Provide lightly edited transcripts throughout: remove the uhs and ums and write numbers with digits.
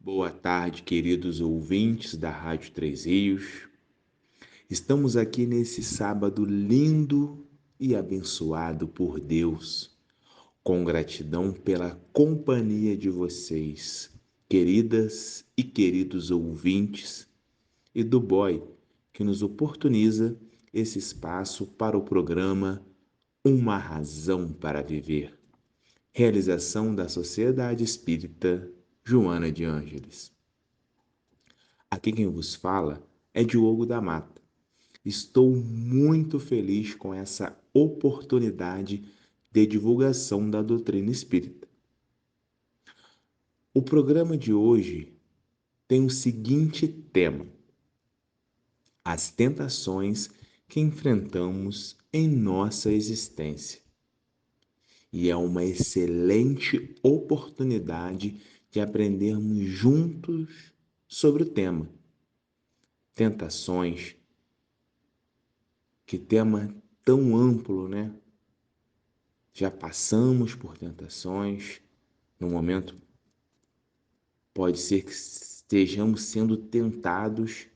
Boa tarde, queridos ouvintes da Rádio Três Rios. Estamos aqui nesse sábado lindo e abençoado por Deus, com gratidão pela companhia de vocês, queridas e queridos ouvintes, e do boy que nos oportuniza esse espaço para o programa Uma Razão para Viver. Realização da Sociedade Espírita Joana de Ângeles. Aqui quem vos fala é Diogo da Mata. Estou muito feliz com essa oportunidade de divulgação da doutrina espírita. O programa de hoje tem o seguinte tema: as tentações que enfrentamos em nossa existência. E é uma excelente oportunidade de aprendermos juntos sobre o tema. Tentações, que tema tão amplo, né? Já passamos por tentações, no momento pode ser que estejamos sendo tentados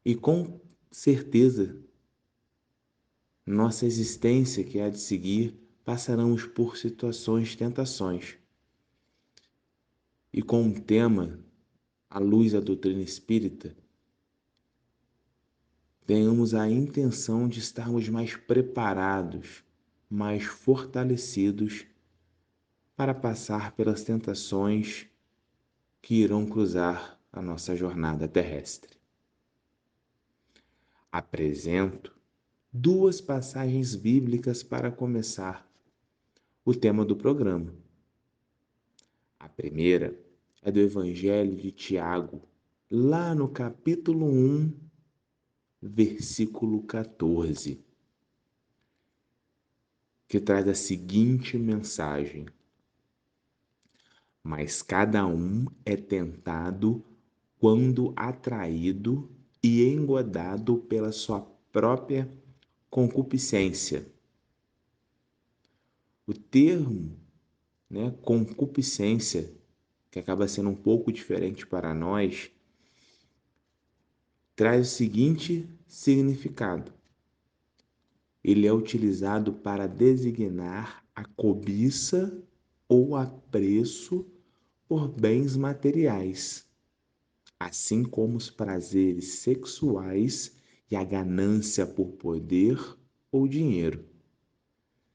e com certeza nossa existência que há de seguir passaremos por situações de tentações. E com o tema, à luz da doutrina espírita, tenhamos a intenção de estarmos mais preparados, mais fortalecidos para passar pelas tentações que irão cruzar a nossa jornada terrestre. Apresento duas passagens bíblicas para começar o tema do programa. A primeira é do Evangelho de Tiago, lá no capítulo 1, versículo 14, que traz a seguinte mensagem: mas cada um é tentado quando atraído e engodado pela sua própria concupiscência. O termo, né, concupiscência, que acaba sendo um pouco diferente para nós, traz o seguinte significado: ele é utilizado para designar a cobiça ou apreço por bens materiais, assim como os prazeres sexuais e a ganância por poder ou dinheiro.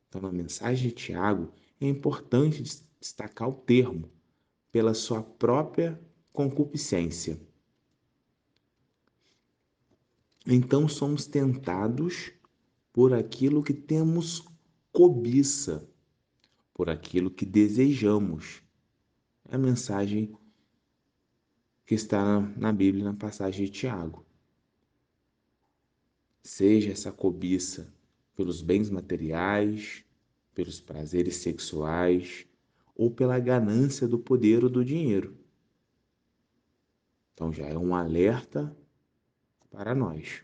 Então, na mensagem de Tiago, é importante destacar o termo pela sua própria concupiscência. Então, somos tentados por aquilo que temos cobiça, por aquilo que desejamos. É a mensagem que está na Bíblia, na passagem de Tiago. Seja essa cobiça pelos bens materiais, pelos prazeres sexuais ou pela ganância do poder ou do dinheiro. Então já é um alerta para nós.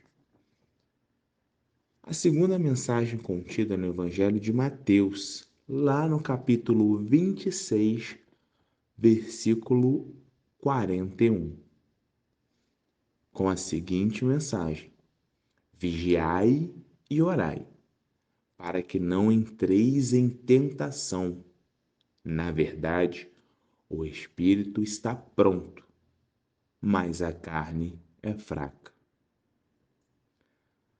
A segunda mensagem contida no Evangelho de Mateus, lá no capítulo 26, versículo 41, com a seguinte mensagem: vigiai e orai, para que não entreis em tentação. Na verdade, o espírito está pronto, mas a carne é fraca.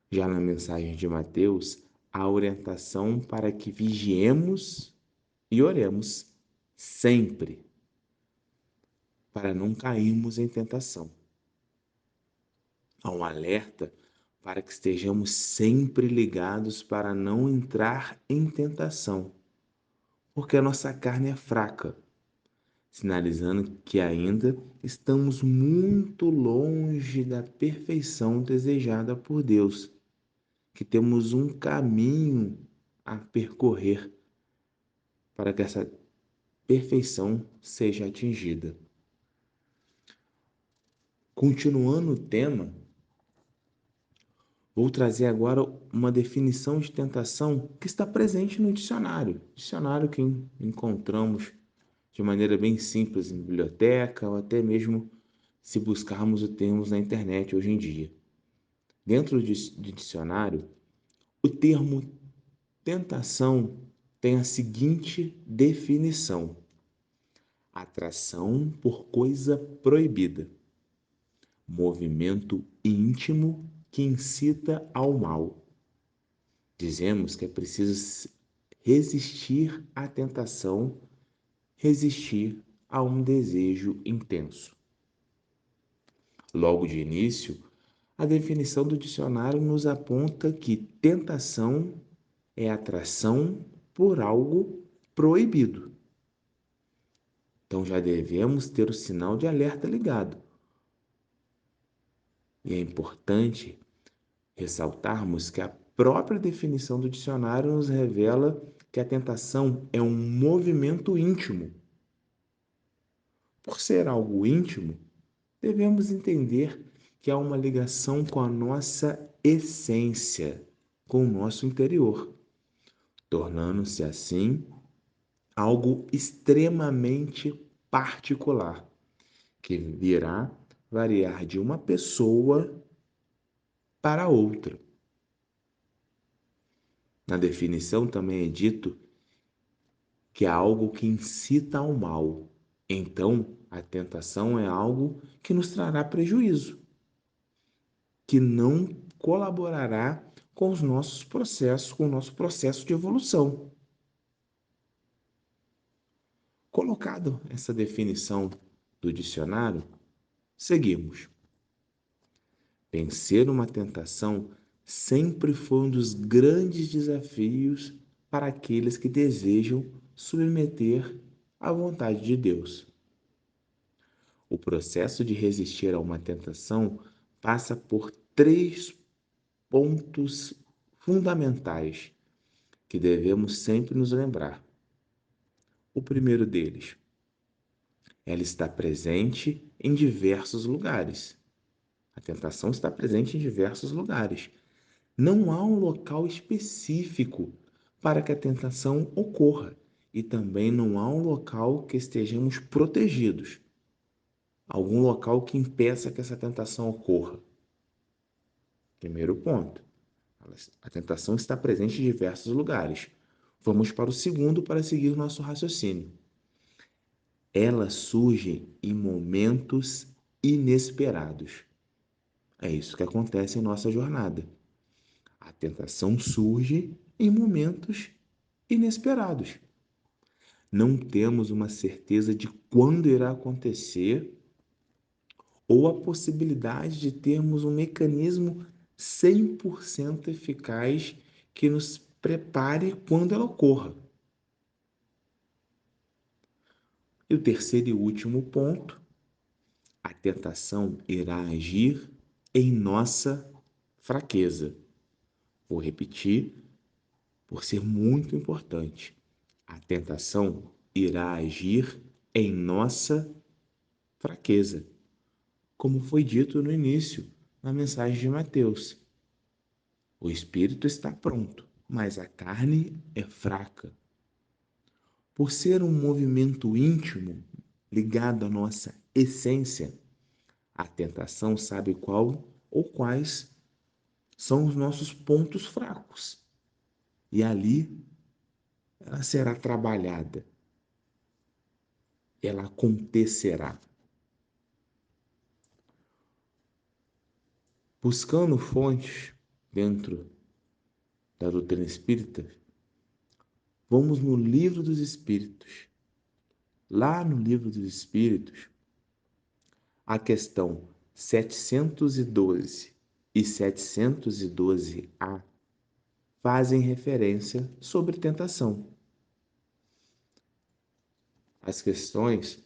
Já na mensagem de Mateus, há orientação para que vigiemos e oremos sempre, para não cairmos em tentação. Há um alerta para que estejamos sempre ligados para não entrar em tentação, porque a nossa carne é fraca, sinalizando que ainda estamos muito longe da perfeição desejada por Deus, que temos um caminho a percorrer para que essa perfeição seja atingida. Continuando o tema, vou trazer agora uma definição de tentação que está presente no dicionário que encontramos de maneira bem simples em biblioteca ou até mesmo se buscarmos os termos na internet hoje em dia. Dentro de dicionário, o termo tentação tem a seguinte definição: atração por coisa proibida, movimento íntimo que incita ao mal. Dizemos que é preciso resistir à tentação, resistir a um desejo intenso. Logo de início, a definição do dicionário nos aponta que tentação é atração por algo proibido. Então já devemos ter o sinal de alerta ligado. E é importante ressaltarmos que a própria definição do dicionário nos revela que a tentação é um movimento íntimo. Por ser algo íntimo, devemos entender que há uma ligação com a nossa essência, com o nosso interior, tornando-se assim algo extremamente particular, que virá variar de uma pessoa para outra. Na definição também é dito que é algo que incita ao mal. Então, a tentação é algo que nos trará prejuízo, que não colaborará com os nossos processos, com o nosso processo de evolução. Colocado essa definição do dicionário, seguimos. Vencer uma tentação sempre foi um dos grandes desafios para aqueles que desejam submeter à vontade de Deus. O processo de resistir a uma tentação passa por três pontos fundamentais que devemos sempre nos lembrar. O primeiro deles, ela está presente em diversos lugares. A tentação está presente em diversos lugares. Não há um local específico para que a tentação ocorra e também não há um local que estejamos protegidos, algum local que impeça que essa tentação ocorra. Primeiro ponto, a tentação está presente em diversos lugares. Vamos para o segundo para seguir nosso raciocínio. Ela surge em momentos inesperados. É isso que acontece em nossa jornada. A tentação surge em momentos inesperados. Não temos uma certeza de quando irá acontecer ou a possibilidade de termos um mecanismo 100% eficaz que nos prepare quando ela ocorra. E o terceiro e último ponto, a tentação irá agir em nossa fraqueza. Vou repetir, por ser muito importante. A tentação irá agir em nossa fraqueza, como foi dito no início, na mensagem de Mateus. O espírito está pronto, mas a carne é fraca. Por ser um movimento íntimo ligado à nossa essência, a tentação sabe qual ou quais são os nossos pontos fracos. E ali ela será trabalhada, ela acontecerá. Buscando fontes dentro da doutrina espírita, vamos no Livro dos Espíritos. Lá no Livro dos Espíritos, a questão 712 e 712A fazem referência sobre tentação. As questões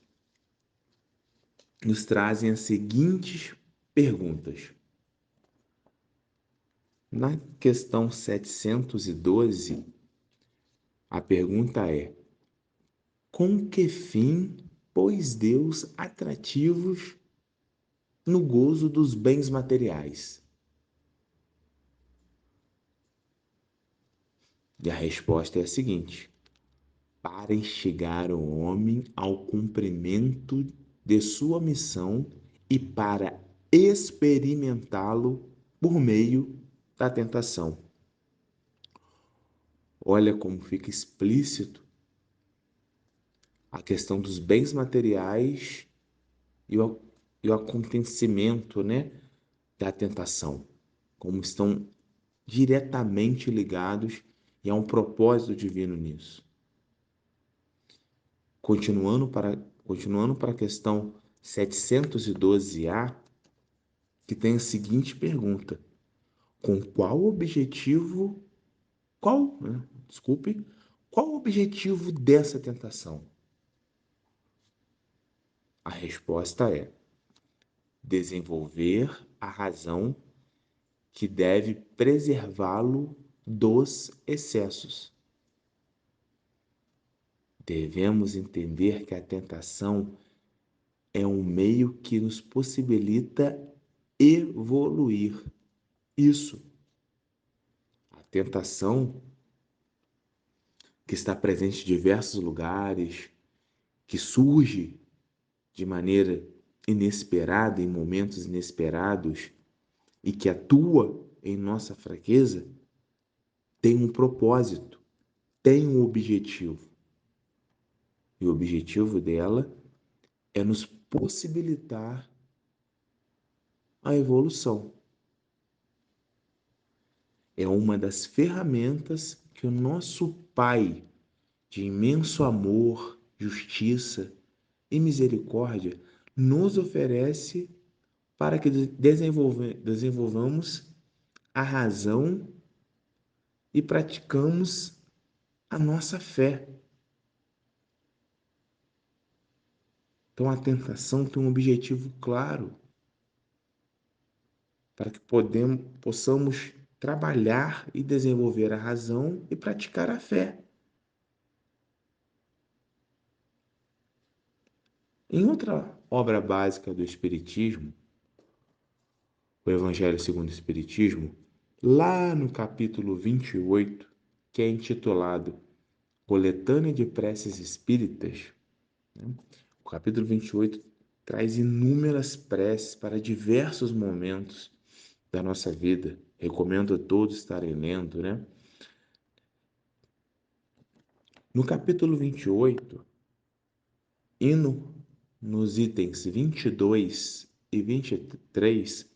nos trazem as seguintes perguntas. Na questão 712, a pergunta é: com que fim pôs Deus atrativos no gozo dos bens materiais? E a resposta é a seguinte: para instigar o homem ao cumprimento de sua missão e para experimentá-lo por meio da tentação. Olha como fica explícito a questão dos bens materiais e o acontecimento, né, da tentação, como estão diretamente ligados e há um propósito divino nisso. Continuando para a questão 712A, que tem a seguinte pergunta: com qual objetivo, qual o objetivo dessa tentação? A resposta é desenvolver a razão que deve preservá-lo dos excessos. Devemos entender que a tentação é um meio que nos possibilita evoluir. Isso, a tentação que está presente em diversos lugares, que surge de maneira inesperada, em momentos inesperados, e que atua em nossa fraqueza, tem um propósito, tem um objetivo. E o objetivo dela é nos possibilitar a evolução. É uma das ferramentas que o nosso Pai, de imenso amor, justiça e misericórdia, nos oferece para que desenvolvamos a razão e praticamos a nossa fé. Então a tentação tem um objetivo claro para que possamos trabalhar e desenvolver a razão e praticar a fé. Em outra obra básica do Espiritismo, o Evangelho segundo o Espiritismo, lá no capítulo 28, que é intitulado Coletânea de Preces Espíritas, né? O capítulo 28 traz inúmeras preces para diversos momentos da nossa vida. Recomendo a todos estarem lendo, né? No capítulo 28, nos itens 22 e 23,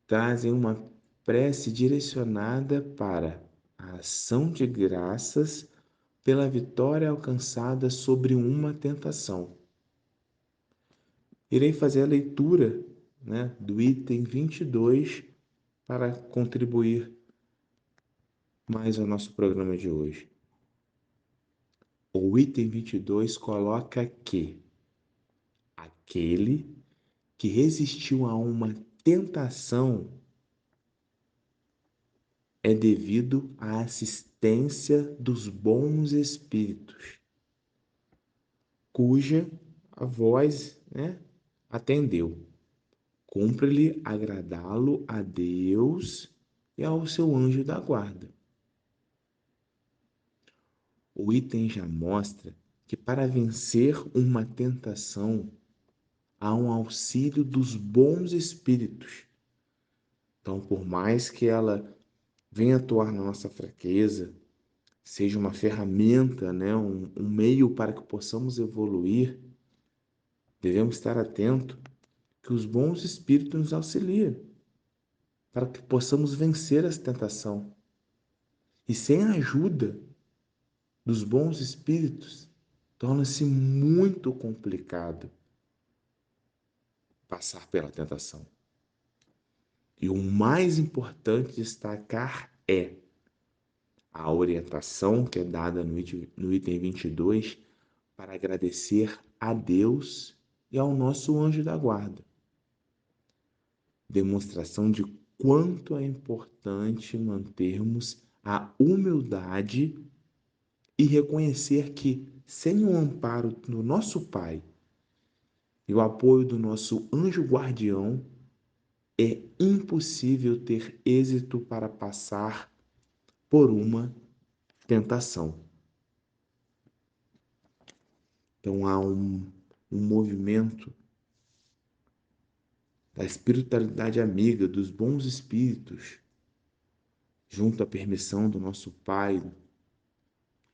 trazem uma prece direcionada para a ação de graças pela vitória alcançada sobre uma tentação. Irei fazer a leitura, né, do item 22 para contribuir mais ao nosso programa de hoje. O item 22 coloca que aquele que resistiu a uma tentação é devido à assistência dos bons espíritos, cuja a voz, né, atendeu. Cumpre-lhe agradá-lo a Deus e ao seu anjo da guarda. O item já mostra que para vencer uma tentação há um auxílio dos bons espíritos. Então, por mais que ela venha atuar na nossa fraqueza, seja uma ferramenta, né, um meio para que possamos evoluir, devemos estar atentos que os bons espíritos nos auxiliem para que possamos vencer essa tentação. E sem a ajuda dos bons espíritos, torna-se muito complicado passar pela tentação. E o mais importante destacar é a orientação que é dada no item 22 para agradecer a Deus e ao nosso anjo da guarda. Demonstração de quanto é importante mantermos a humildade e reconhecer que, sem o amparo do nosso Pai e o apoio do nosso anjo guardião, é impossível ter êxito para passar por uma tentação. Então há um movimento da espiritualidade amiga, dos bons espíritos, junto à permissão do nosso Pai,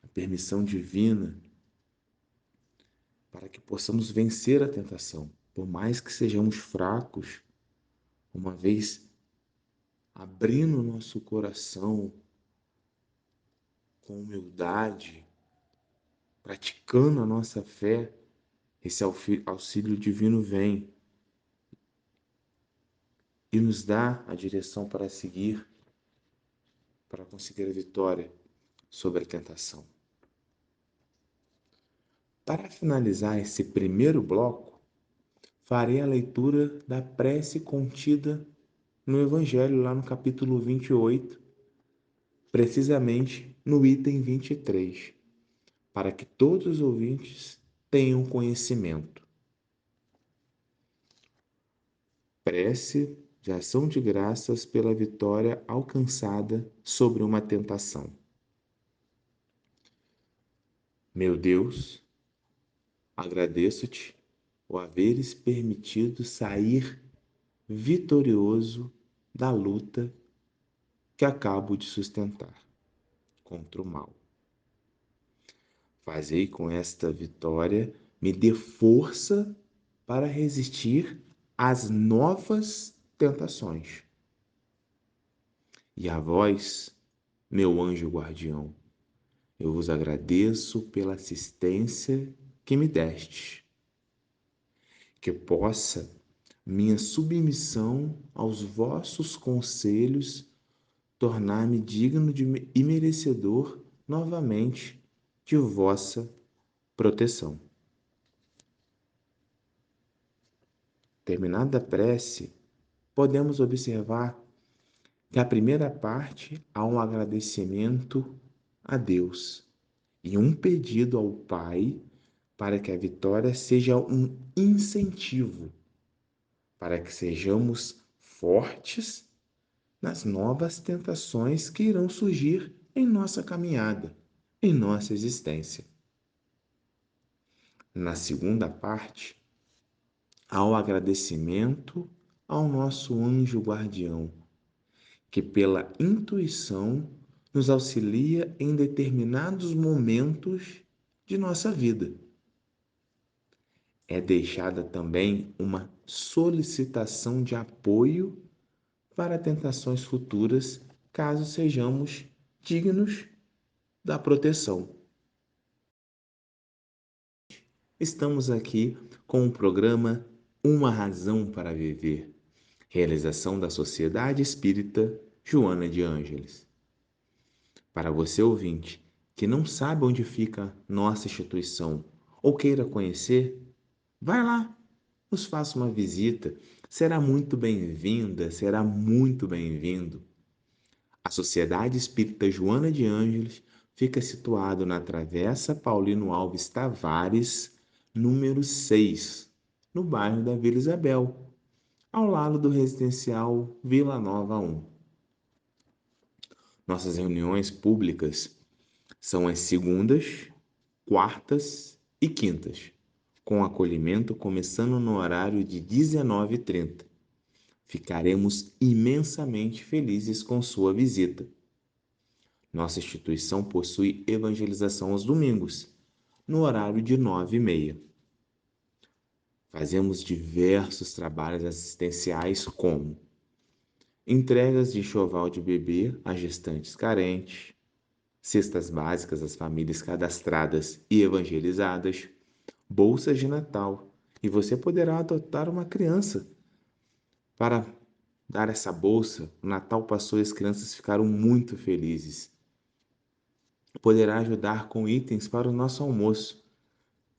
a permissão divina, para que possamos vencer a tentação, por mais que sejamos fracos, uma vez abrindo nosso coração com humildade, praticando a nossa fé, esse auxílio divino vem e nos dá a direção para seguir, para conseguir a vitória sobre a tentação. Para finalizar esse primeiro bloco, farei a leitura da prece contida no Evangelho, lá no capítulo 28, precisamente no item 23, para que todos os ouvintes tenham conhecimento. Prece de ação de graças pela vitória alcançada sobre uma tentação. Meu Deus, agradeço-te o haveres permitido sair vitorioso da luta que acabo de sustentar contra o mal. Fazei com esta vitória me dê força para resistir às novas tentações. E a vós, meu anjo guardião, eu vos agradeço pela assistência que me deste, que possa minha submissão aos vossos conselhos tornar-me digno e merecedor novamente de vossa proteção. Terminada a prece, podemos observar que a primeira parte há um agradecimento a Deus e um pedido ao Pai para que a vitória seja um incentivo para que sejamos fortes nas novas tentações que irão surgir em nossa caminhada, em nossa existência. Na segunda parte, há o agradecimento ao nosso anjo guardião, que pela intuição nos auxilia em determinados momentos de nossa vida. É deixada também uma solicitação de apoio para tentações futuras, caso sejamos dignos da proteção. Estamos aqui com o programa Uma Razão para Viver, realização da Sociedade Espírita Joana de Ângeles. Para você ouvinte que não sabe onde fica nossa instituição ou queira conhecer, vai lá, nos faça uma visita. Será muito bem-vinda, será muito bem-vindo. A Sociedade Espírita Joana de Ângeles fica situado na Travessa Paulino Alves Tavares, número 6, no bairro da Vila Isabel, ao lado do residencial Vila Nova 1. Nossas reuniões públicas são às segundas, quartas e quintas, com acolhimento começando no horário de 19h30. Ficaremos imensamente felizes com sua visita. Nossa instituição possui evangelização aos domingos, no horário de 9h30. Fazemos diversos trabalhos assistenciais como entregas de enxoval de bebê a gestantes carentes, cestas básicas às famílias cadastradas e evangelizadas, bolsas de Natal, e você poderá adotar uma criança para dar essa bolsa. O Natal passou e as crianças ficaram muito felizes. Poderá ajudar com itens para o nosso almoço.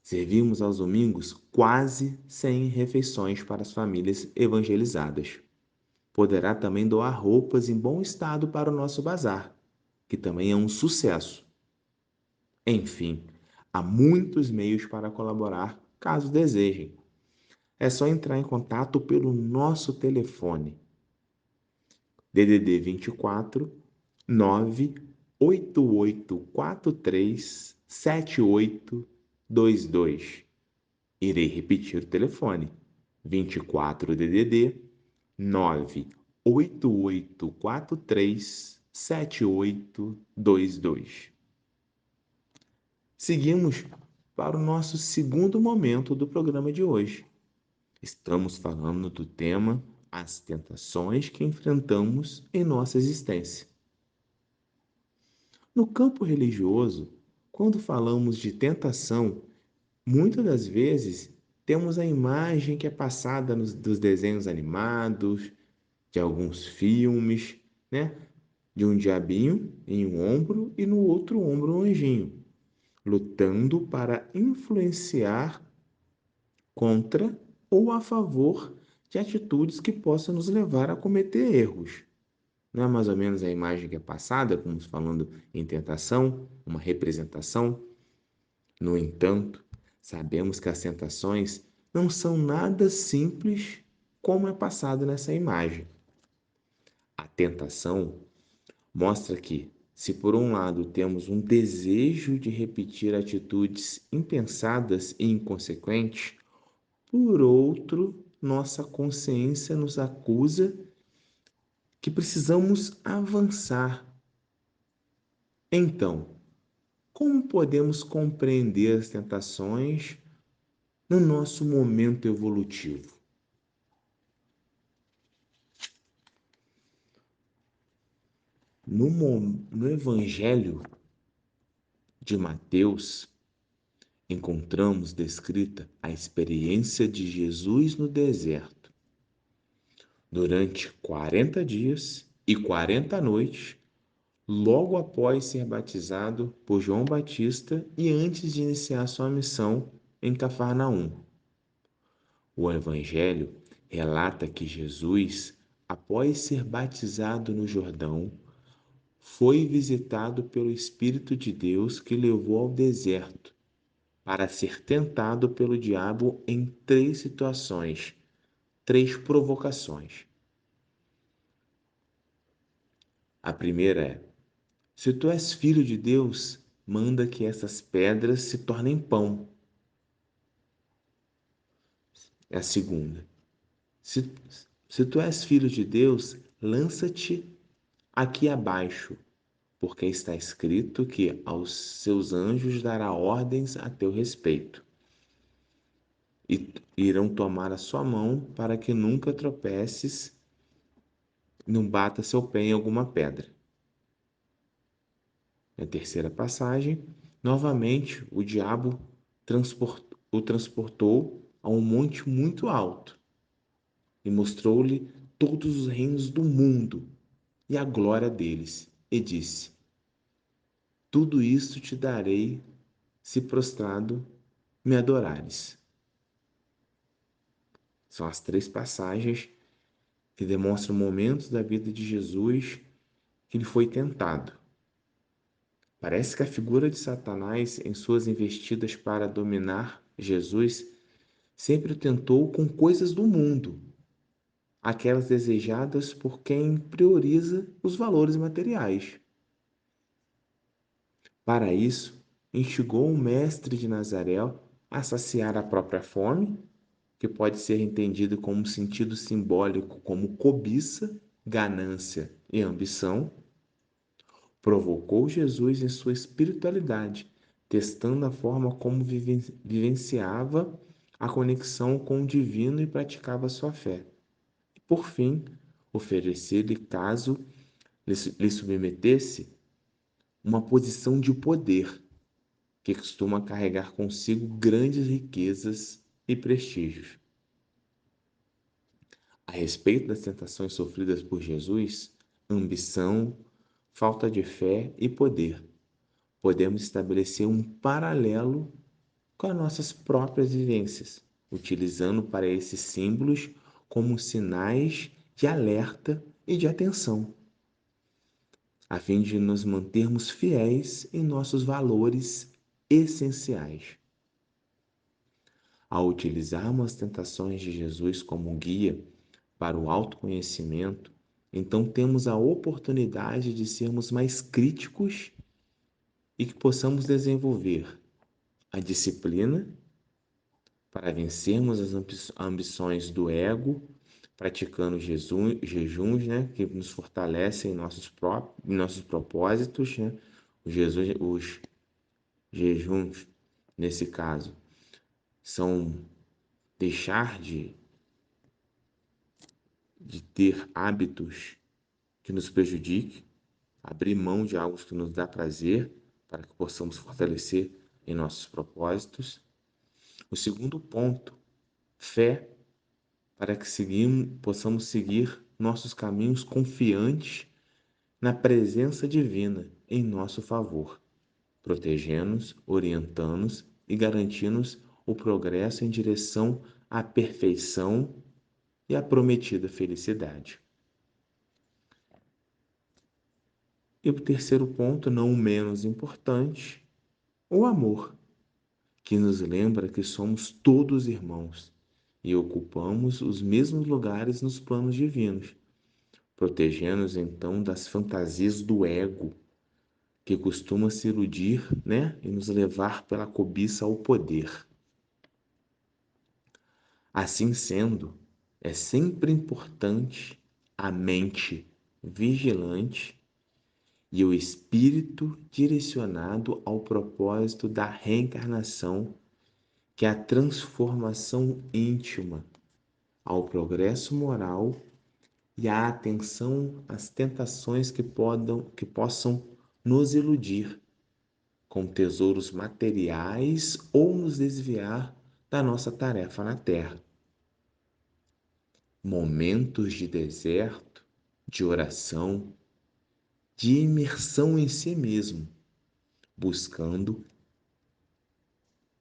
Servimos aos domingos quase 100 refeições para as famílias evangelizadas. Poderá também doar roupas em bom estado para o nosso bazar, que também é um sucesso. Enfim, há muitos meios para colaborar, caso desejem. É só entrar em contato pelo nosso telefone DDD 24 98843 7800. Irei repetir o telefone: 24 DDD 988437822. Seguimos para o nosso segundo momento do programa de hoje. Estamos falando do tema as tentações que enfrentamos em nossa existência. No campo religioso, quando falamos de tentação, muitas das vezes temos a imagem que é passada dos desenhos animados, de alguns filmes, né? De um diabinho em um ombro e no outro ombro um anjinho, lutando para influenciar contra ou a favor de atitudes que possam nos levar a cometer erros. Não é mais ou menos a imagem que é passada, como falando em tentação, uma representação? No entanto, sabemos que as tentações não são nada simples como é passado nessa imagem. A tentação mostra que, se por um lado temos um desejo de repetir atitudes impensadas e inconsequentes, por outro, nossa consciência nos acusa que precisamos avançar. Então, como podemos compreender as tentações no nosso momento evolutivo? No Evangelho de Mateus, encontramos descrita a experiência de Jesus no deserto. Durante 40 dias e 40 noites, logo após ser batizado por João Batista e antes de iniciar sua missão em Cafarnaum. O Evangelho relata que Jesus, após ser batizado no Jordão, foi visitado pelo Espírito de Deus que levou ao deserto para ser tentado pelo diabo em 3 situações, 3 provocações. A primeira é: se tu és filho de Deus, manda que essas pedras se tornem pão. É a segunda: se, se tu és filho de Deus, lança-te aqui abaixo, porque está escrito que aos seus anjos dará ordens a teu respeito, e irão tomar a sua mão para que nunca tropeces, não bata seu pé em alguma pedra. Na terceira passagem, novamente o diabo o transportou a um monte muito alto e mostrou-lhe todos os reinos do mundo e a glória deles, e disse: tudo isto te darei se prostrado me adorares. São as 3 passagens que demonstram momentos da vida de Jesus que ele foi tentado. Parece que a figura de Satanás, em suas investidas para dominar Jesus, sempre o tentou com coisas do mundo, aquelas desejadas por quem prioriza os valores materiais. Para isso, instigou o mestre de Nazaré a saciar a própria fome, que pode ser entendido como um sentido simbólico como cobiça, ganância e ambição. Provocou Jesus em sua espiritualidade, testando a forma como vivenciava a conexão com o divino e praticava sua fé. E, por fim, oferecer-lhe, caso lhe submetesse, uma posição de poder que costuma carregar consigo grandes riquezas e prestígios. A respeito das tentações sofridas por Jesus, ambição, falta de fé e poder, podemos estabelecer um paralelo com as nossas próprias vivências, utilizando para esses símbolos como sinais de alerta e de atenção, a fim de nos mantermos fiéis em nossos valores essenciais. Ao utilizarmos as tentações de Jesus como guia para o autoconhecimento, então temos a oportunidade de sermos mais críticos e que possamos desenvolver a disciplina para vencermos as ambições do ego, praticando jejuns, né, que nos fortalecem em nossos propósitos, né? Os jejuns, nesse caso, são deixar de ter hábitos que nos prejudiquem, abrir mão de algo que nos dá prazer, para que possamos fortalecer em nossos propósitos. O segundo ponto, fé, para que possamos seguir nossos caminhos confiantes na presença divina em nosso favor, protegendo-nos, orientando-nos e garantindo-nos o progresso em direção à perfeição e à prometida felicidade. E o terceiro ponto, não menos importante, o amor, que nos lembra que somos todos irmãos e ocupamos os mesmos lugares nos planos divinos, protegendo-nos então das fantasias do ego, que costuma se iludir, né, e nos levar pela cobiça ao poder. Assim sendo, é sempre importante a mente vigilante e o espírito direcionado ao propósito da reencarnação, que é a transformação íntima, ao progresso moral e a atenção às tentações que possam nos iludir com tesouros materiais ou nos desviar da nossa tarefa na Terra. Momentos de deserto, de oração, de imersão em si mesmo, buscando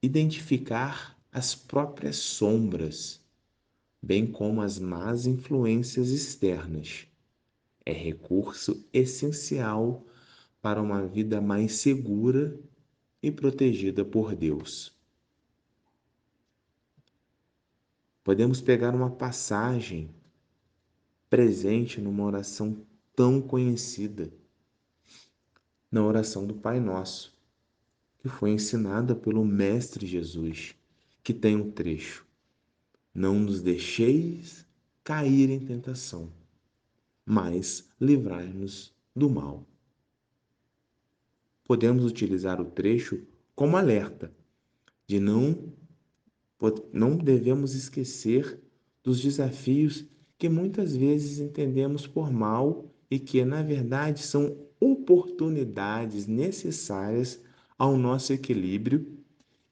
identificar as próprias sombras, bem como as más influências externas. É recurso essencial para uma vida mais segura e protegida por Deus. Podemos pegar uma passagem presente numa oração tão conhecida, na oração do Pai Nosso, que foi ensinada pelo Mestre Jesus, que tem um trecho: não nos deixeis cair em tentação, mas livrai-nos do mal. Podemos utilizar o trecho como alerta de não devemos esquecer dos desafios que muitas vezes entendemos por mal e que, na verdade, são oportunidades necessárias ao nosso equilíbrio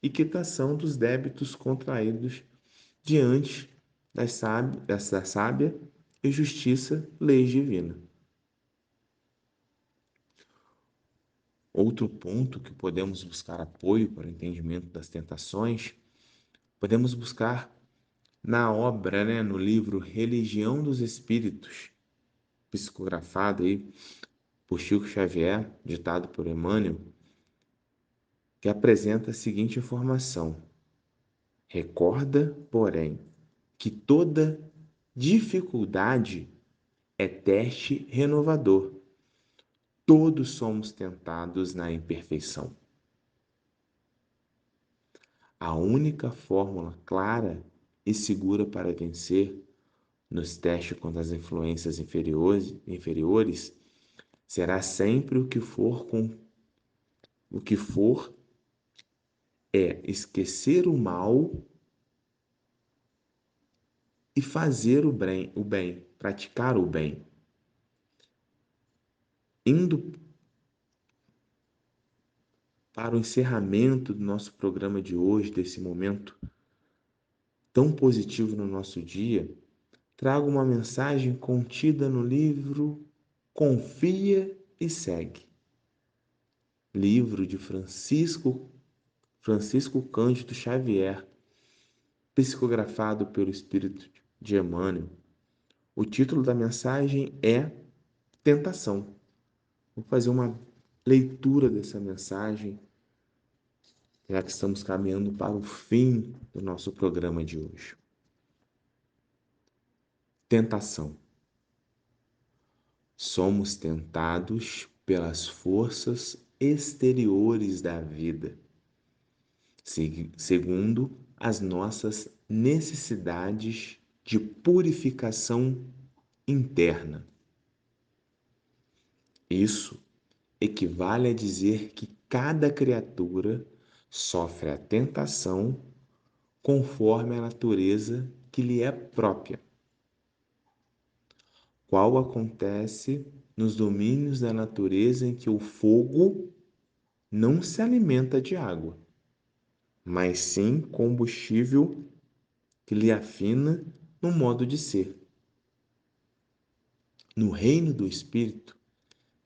e quitação dos débitos contraídos diante da sábia e justiça lei divina. Outro ponto que podemos buscar apoio para o entendimento das tentações, podemos buscar na obra, né, no livro Religião dos Espíritos, psicografado aí por Chico Xavier, ditado por Emmanuel, que apresenta a seguinte informação: recorda, porém, que toda dificuldade é teste renovador. Todos somos tentados na imperfeição. A única fórmula clara e segura para vencer nos testes contra as influências inferiores será sempre o que for é esquecer o mal e fazer o bem, praticar o bem. Indo para o encerramento do nosso programa de hoje, desse momento tão positivo no nosso dia, trago uma mensagem contida no livro Confia e Segue, livro de Francisco Cândido Xavier, psicografado pelo Espírito de Emmanuel. O título da mensagem é Tentação. Vou fazer uma leitura dessa mensagem, já que estamos caminhando para o fim do nosso programa de hoje. Tentação. Somos tentados pelas forças exteriores da vida, segundo as nossas necessidades de purificação interna. Isso equivale a dizer que cada criatura sofre a tentação conforme a natureza que lhe é própria, qual acontece nos domínios da natureza em que o fogo não se alimenta de água, mas sim combustível que lhe afina no modo de ser. No reino do Espírito,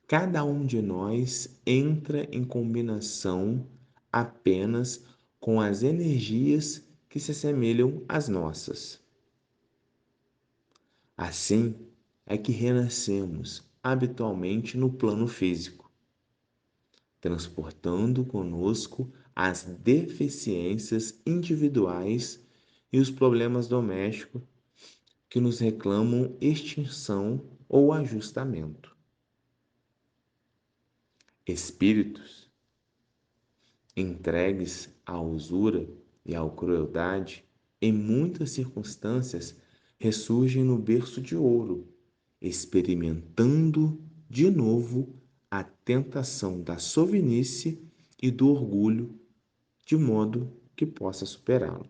cada um de nós entra em combinação apenas com as energias que se assemelham às nossas. Assim é que renascemos habitualmente no plano físico, transportando conosco as deficiências individuais e os problemas domésticos que nos reclamam extinção ou ajustamento. Espíritos entregues à usura e à crueldade, em muitas circunstâncias ressurgem no berço de ouro, experimentando de novo a tentação da sovinice e do orgulho, de modo que possa superá-lo.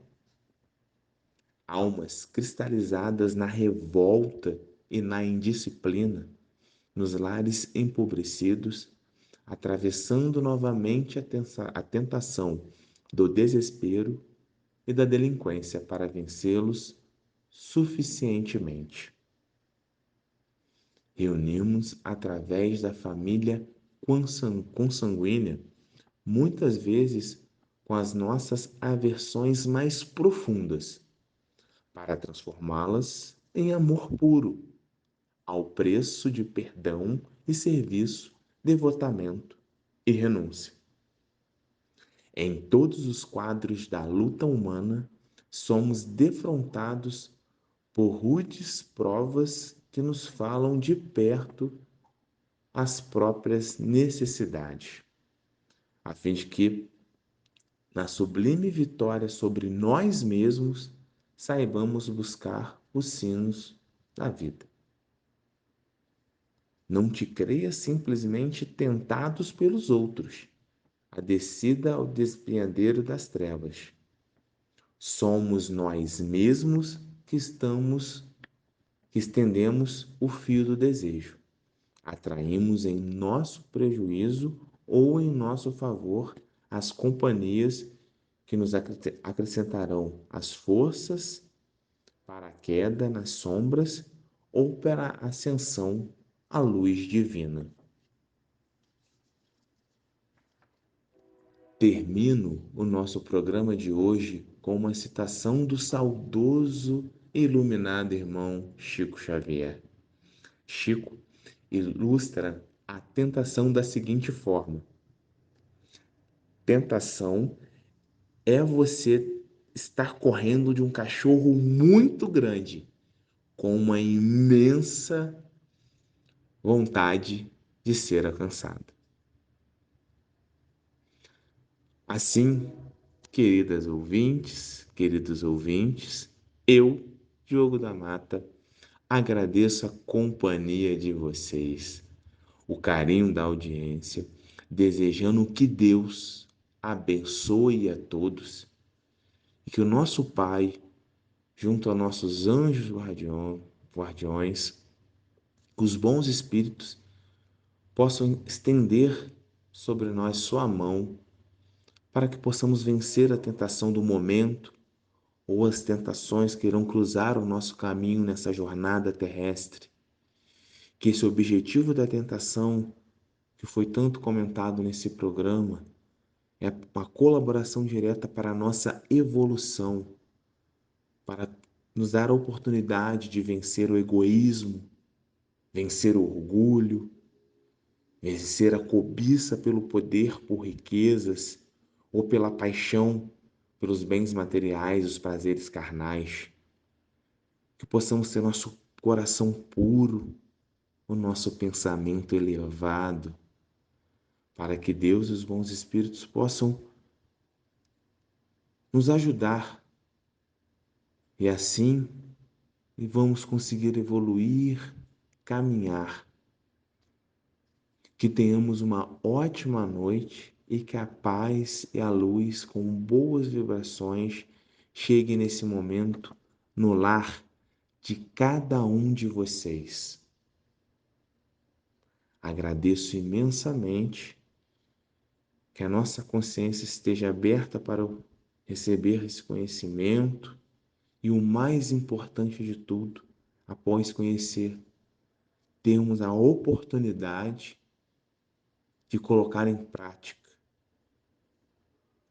Almas cristalizadas na revolta e na indisciplina, nos lares empobrecidos, atravessando novamente a tentação do desespero e da delinquência para vencê-los suficientemente. Reunimos através da família consanguínea, muitas vezes com as nossas aversões mais profundas, para transformá-las em amor puro, ao preço de perdão e serviço, devotamento e renúncia. Em todos os quadros da luta humana, somos defrontados por rudes provas que nos falam de perto as próprias necessidades, a fim de que, na sublime vitória sobre nós mesmos, saibamos buscar os sinos da vida. Não te creias simplesmente tentados pelos outros, a descida ao despenhadeiro das trevas. Somos nós mesmos que estendemos o fio do desejo. Atraímos em nosso prejuízo ou em nosso favor as companhias que nos acrescentarão as forças para a queda nas sombras ou para a ascensão à luz divina. Termino o nosso programa de hoje com uma citação do saudoso e iluminado irmão Chico Xavier. Chico ilustra a tentação da seguinte forma: tentação é você estar correndo de um cachorro muito grande, com uma imensa vontade de ser alcançado. Assim, queridos ouvintes, eu, Diogo da Mata, agradeço a companhia de vocês, o carinho da audiência, desejando que Deus abençoe a todos e que o nosso Pai, junto a nossos anjos guardiões, os bons espíritos, possam estender sobre nós sua mão para que possamos vencer a tentação do momento ou as tentações que irão cruzar o nosso caminho nessa jornada terrestre. Que esse objetivo da tentação, que foi tanto comentado nesse programa, é uma colaboração direta para a nossa evolução, para nos dar a oportunidade de vencer o egoísmo, vencer o orgulho, vencer a cobiça pelo poder, por riquezas, ou pela paixão pelos bens materiais, os prazeres carnais. Que possamos ter nosso coração puro, o nosso pensamento elevado, para que Deus e os bons espíritos possam nos ajudar e assim vamos conseguir evoluir, caminhar. Que tenhamos uma ótima noite e que a paz e a luz com boas vibrações cheguem nesse momento no lar de cada um de vocês. Agradeço imensamente que a nossa consciência esteja aberta para receber esse conhecimento e o mais importante de tudo, após conhecer, termos a oportunidade de colocar em prática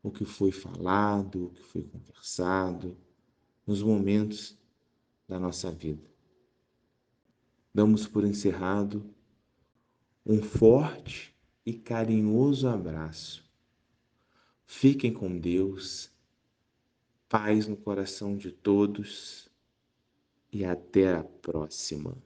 o que foi falado, o que foi conversado nos momentos da nossa vida. Damos por encerrado um forte e carinhoso abraço. Fiquem com Deus, paz no coração de todos e até a próxima.